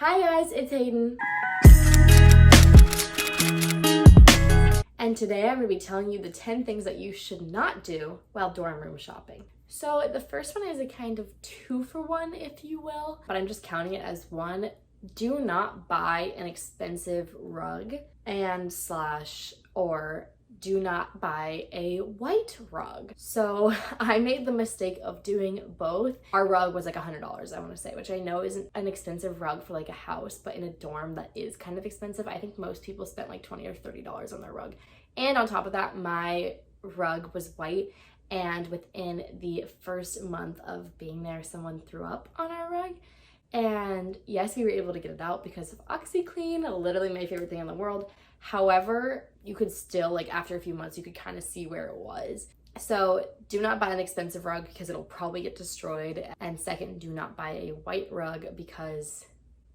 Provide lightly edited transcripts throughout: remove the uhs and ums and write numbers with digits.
Hi guys, it's Hayden. And today I'm going to be telling you the 10 things that you should not do while dorm room shopping. So the first one is a kind of 2-for-1, if you will, but I'm just counting it as one. Do not buy an expensive rug or do not buy a white rug. So I made the mistake of doing both. Our rug was like $100, I want to say, which I know isn't an expensive rug for like a house, but in a dorm that is kind of expensive. I think most people spent like $20 or $30 on their rug. And on top of that, my rug was white, and within the first month of being there, someone threw up on our rug. And yes, we were able to get it out because of OxyClean, literally my favorite thing in the world. However, you could still, like after a few months, you could kind of see where it was. So do not buy an expensive rug because it'll probably get destroyed. And second, do not buy a white rug because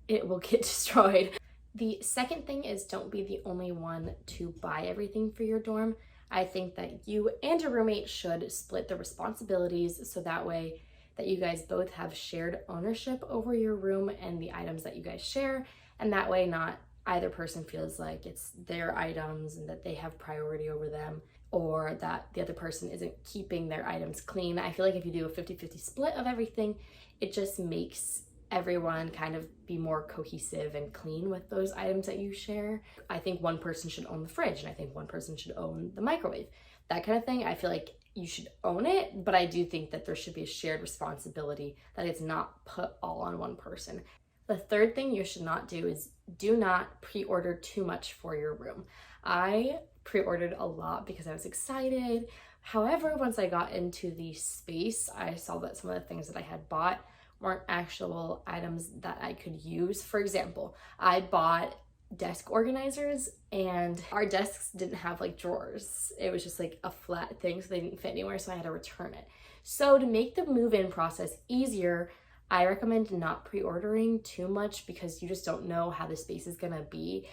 it will get destroyed. The second thing is don't be the only one to buy everything for your dorm. I think that you and your roommate should split the responsibilities so that way that you guys both have shared ownership over your room and the items that you guys share. And that way not either person feels like it's their items and that they have priority over them, or that the other person isn't keeping their items clean. I feel like if you do a 50-50 split of everything, it just makes everyone kind of be more cohesive and clean with those items that you share. I think one person should own the fridge, and I think one person should own the microwave. That kind of thing, I feel like you should own it, but I do think that there should be a shared responsibility, that it's not put all on one person. The third thing you should not do is do not pre-order too much for your room. I pre-ordered a lot because I was excited. However, once I got into the space, I saw that some of the things that I had bought weren't actual items that I could use. For example, I bought desk organizers and our desks didn't have like drawers. It was just like a flat thing, so they didn't fit anywhere, so I had to return it. So to make the move-in process easier, I recommend not pre-ordering too much because you just don't know how the space is gonna be.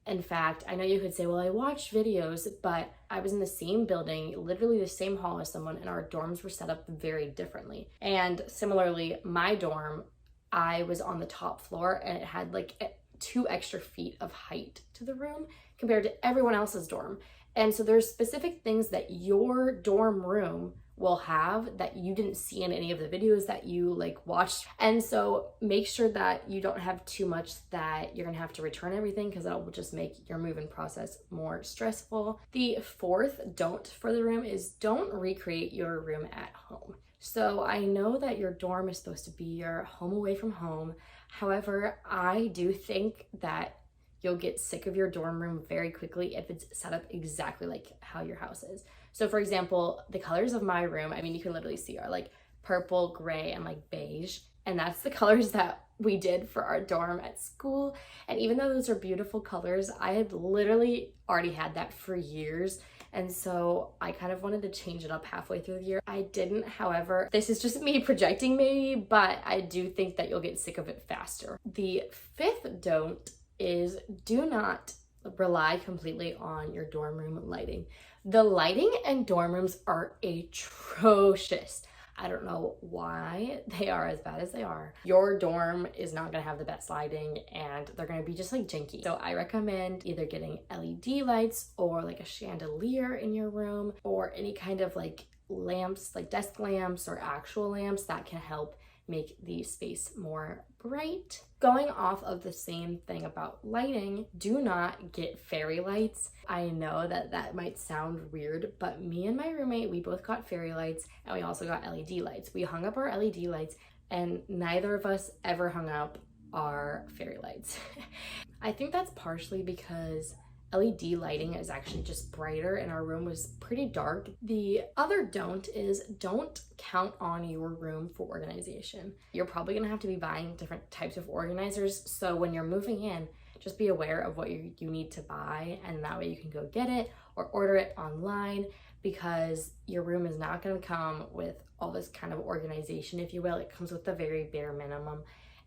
In fact, I know you could say, well, I watched videos, but I was in the same building, literally the same hall as someone, and our dorms were set up very differently. And similarly, my dorm, I was on the top floor and it had like 2 extra feet of height to the room compared to everyone else's dorm. And so there's specific things that your dorm room will have that you didn't see in any of the videos that you like watched. And so make sure that you don't have too much that you're gonna have to return everything, because that will just make your move-in process more stressful. The fourth don't for the room is don't recreate your room at home. So I know that your dorm is supposed to be your home away from home. However, I do think that you'll get sick of your dorm room very quickly if it's set up exactly like how your house is. So for example, the colors of my room, I mean, you can literally see are like purple, gray, and like beige. And that's the colors that we did for our dorm at school. And even though those are beautiful colors, I had literally already had that for years. And so I kind of wanted to change it up halfway through the year. I didn't, however. This is just me projecting maybe, but I do think that you'll get sick of it faster. The fifth don't is do not rely completely on your dorm room lighting. The lighting in dorm rooms are atrocious. I don't know why they are as bad as they are. Your dorm is not gonna have the best lighting and they're gonna be just like janky. So I recommend either getting LED lights or like a chandelier in your room, or any kind of like lamps, like desk lamps or actual lamps that can help make the space more bright. Going off of the same thing about lighting, do not get fairy lights. I know that that might sound weird, but me and my roommate, we both got fairy lights and we also got LED lights. We hung up our LED lights and neither of us ever hung up our fairy lights. I think that's partially because LED lighting is actually just brighter and our room was pretty dark. The other don't is don't count on your room for organization. You're probably gonna have to be buying different types of organizers. So when you're moving in, just be aware of what you need to buy, and that way you can go get it or order it online, because your room is not gonna come with all this kind of organization, if you will. It comes with the very bare minimum.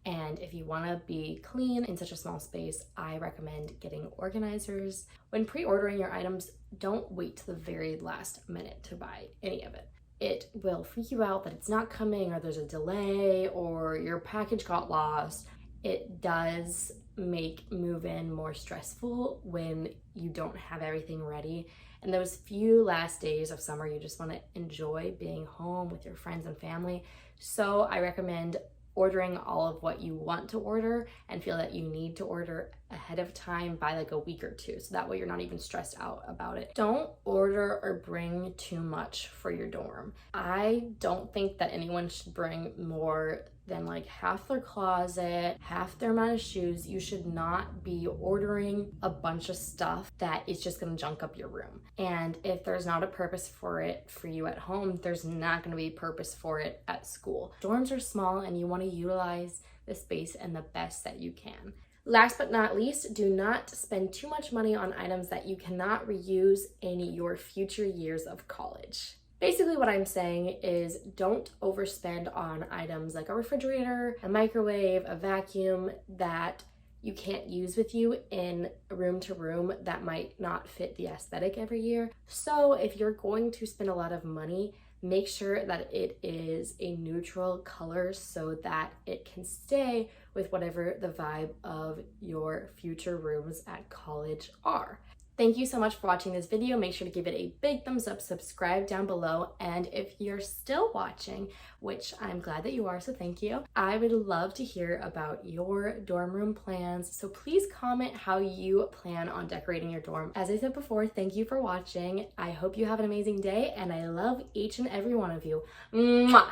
And if you want to be clean in such a small space, I recommend getting organizers. When pre-ordering your items, don't wait to the very last minute to buy any of it. It will freak you out that it's not coming, or there's a delay, or your package got lost. it does make move-in more stressful when you don't have everything ready. And those few last days of summer, you just want to enjoy being home with your friends and family. So I recommend ordering all of what you want to order and feel that you need to order ahead of time by like a week or two, so that way you're not even stressed out about it. Don't order or bring too much for your dorm. I don't think that anyone should bring more than like half their closet, half their amount of shoes. You should not be ordering a bunch of stuff that is just gonna junk up your room. And if there's not a purpose for it for you at home, there's not gonna be a purpose for it at school. Dorms are small and you wanna utilize the space in the best that you can. Last but not least, do not spend too much money on items that you cannot reuse in your future years of college. Basically what I'm saying is don't overspend on items like a refrigerator, a microwave, a vacuum that you can't use with you in room to room that might not fit the aesthetic every year. So if you're going to spend a lot of money, make sure that it is a neutral color so that it can stay with whatever the vibe of your future rooms at college are. Thank you so much for watching this video. Make sure to give it a big thumbs up, subscribe down below, and if you're still watching, which I'm glad that you are, so thank you, I would love to hear about your dorm room plans. So please comment how you plan on decorating your dorm. As I said before, thank you for watching. I hope you have an amazing day, and I love each and every one of you. Mwah!